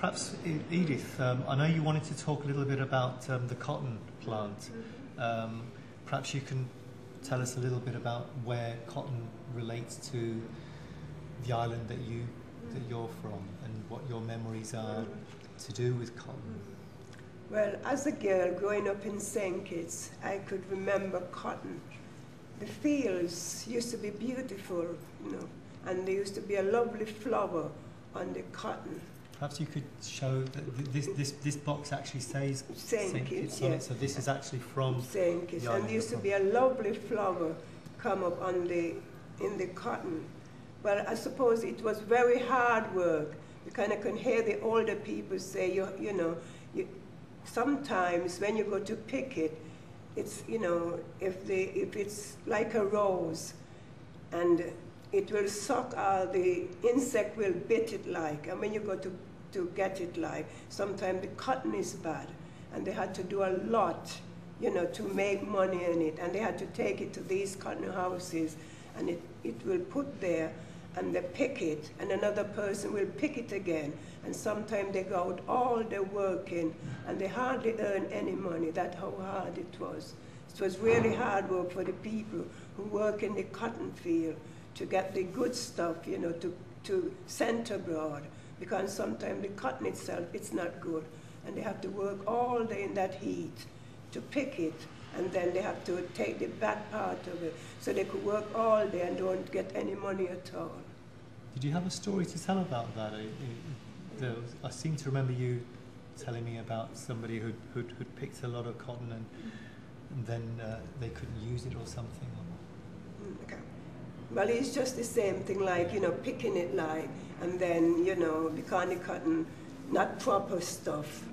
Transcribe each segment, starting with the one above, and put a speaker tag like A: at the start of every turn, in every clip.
A: Perhaps, Edith, I know you wanted to talk a little bit about the cotton plant. Perhaps you can tell us a little bit about where cotton relates to the island that you're from, and what your memories are to do with cotton.
B: Well, as a girl growing up in St. Kitts, I could remember cotton. The fields used to be beautiful, you know, and there used to be a lovely flower on the cotton.
A: Perhaps you could show that this box actually says
B: St. Kitts,
A: on
B: yeah.
A: it, so this is actually from
B: St. Kitts, and there used to be a lovely flower come up on in the cotton. Well, I suppose it was very hard work. You kind of can hear the older people say, you know, sometimes when you go to pick it, it's, you know, if it's like a rose, and it will suck all the insect will bit it like, and when you go to get it like, sometimes the cotton is bad, and they had to do a lot, you know, to make money in it, and they had to take it to these cotton houses, and it will put there, and they pick it, and another person will pick it again, and sometimes they go out all day working, and they hardly earn any money. That's how hard it was. It was really hard work for the people who work in the cotton field to get the good stuff, you know, to send abroad, because sometimes the cotton itself, it's not good, and they have to work all day in that heat to pick it, and then they have to take the back part of it, so they could work all day and don't get any money at all.
A: Did you have a story to tell about that? I seem to remember you telling me about somebody who'd picked a lot of cotton and then they couldn't use it or something.
B: Okay. Well, it's just the same thing, like, you know, picking it like, and then, you know, because the cotton, not proper stuff,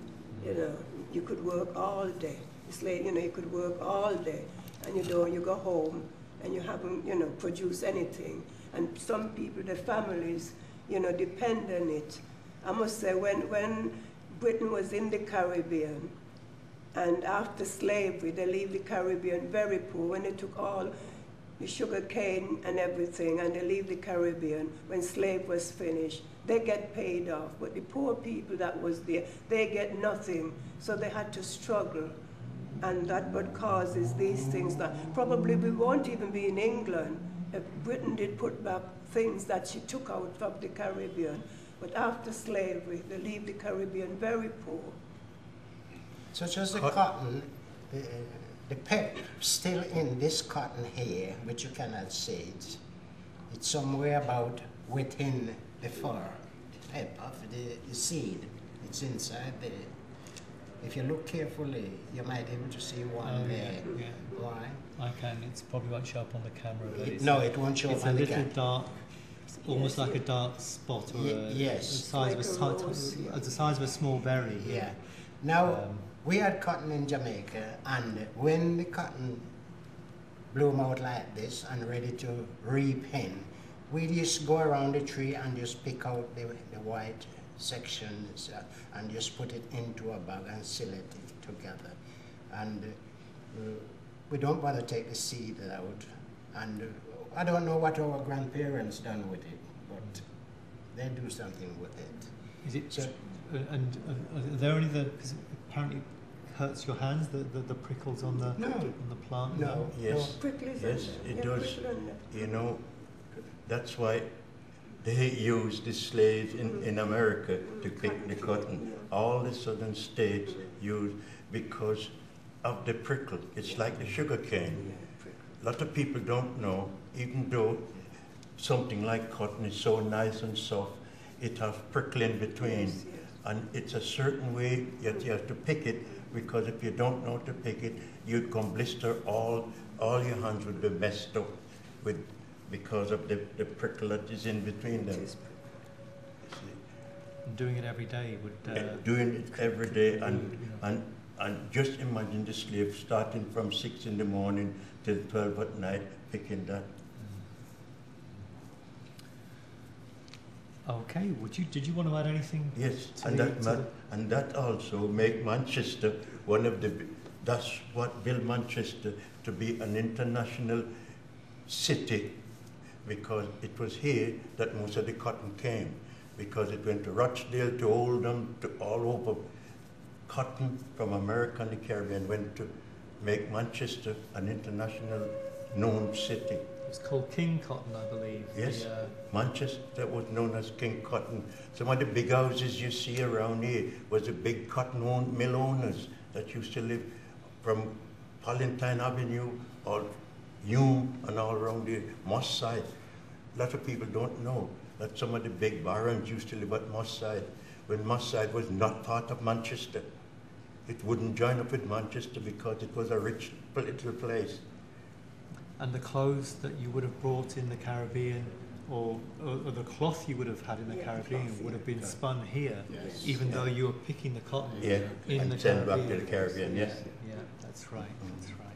B: you know, you could work all day. It's like, you know, you could work all day, and you go home, and you haven't, you know, produced anything. And some people, their families, you know, depend on it. I must say, when Britain was in the Caribbean, and after slavery, they leave the Caribbean very poor. When they took all the sugar cane and everything, and they leave the Caribbean, when slavery was finished, they get paid off. But the poor people that was there, they get nothing. So they had to struggle. And that what causes these things. That probably we won't even be in England if Britain did put back things that she took out from the Caribbean. But after slavery, they leave the Caribbean very poor.
C: Such as the cotton, the pep still in this cotton here, which you cannot see. It's somewhere about within the fur, the pep of the seed. It's inside there. If you look carefully, you might be able to see one there.
A: Yeah.
C: Why?
A: I can. It probably won't show up on the camera. But
C: No, it won't show up on the camera.
A: It's a little dark, almost like a dark spot, or
C: yes,
A: the size of a small berry.
C: Yeah. Now, we had cotton in Jamaica, and when the cotton bloom out like this and ready to reap in, we just go around the tree and just pick out the white sections and just put it into a bag and seal it together. And we don't want to take the seed out. And I don't know what our grandparents done with it, but they do something with it.
A: Is it? So, and are there any because apparently it hurts your hands, the prickles on the plant?
C: No.
D: Yes. Yes, it does. You know, that's why they used the slaves in America to pick the cotton. All the southern states used because of the prickle. It's like the sugar cane. A lot of people don't know, even though something like cotton is so nice and soft, it has prickle in between. And it's a certain way that you have to pick it, because if you don't know to pick it, you'd come blister, all your hands would be messed up because of the prickle that is in between them.
A: Doing it every day would...
D: doing it every day, and just imagine the slave starting from 6 in the morning till 12 at night, picking that.
A: Okay, did you want to add anything?
D: Yes, and that also make Manchester one of the, that's what built Manchester to be an international city, because it was here that most of the cotton came. because it went to Rochdale, to Oldham, to all over. Cotton from America and the Caribbean went to make Manchester an international known city.
A: It's called King Cotton, I believe.
D: Yes, Manchester was known as King Cotton. Some of the big houses you see around here was the big cotton mill owners that used to live from Palatine Avenue or Hume and all around here, Moss Side. A lot of people don't know that some of the big barons used to live at Moss Side, when Moss Side was not part of Manchester. It wouldn't join up with Manchester because it was a rich political place.
A: And the clothes that you would have brought in the Caribbean, or the cloth you would have had in the Caribbean, would have been spun here, even though you were picking the cotton in the
D: sent
A: Caribbean.
D: back to the Caribbean, yes.
A: Yeah, that's right. That's right.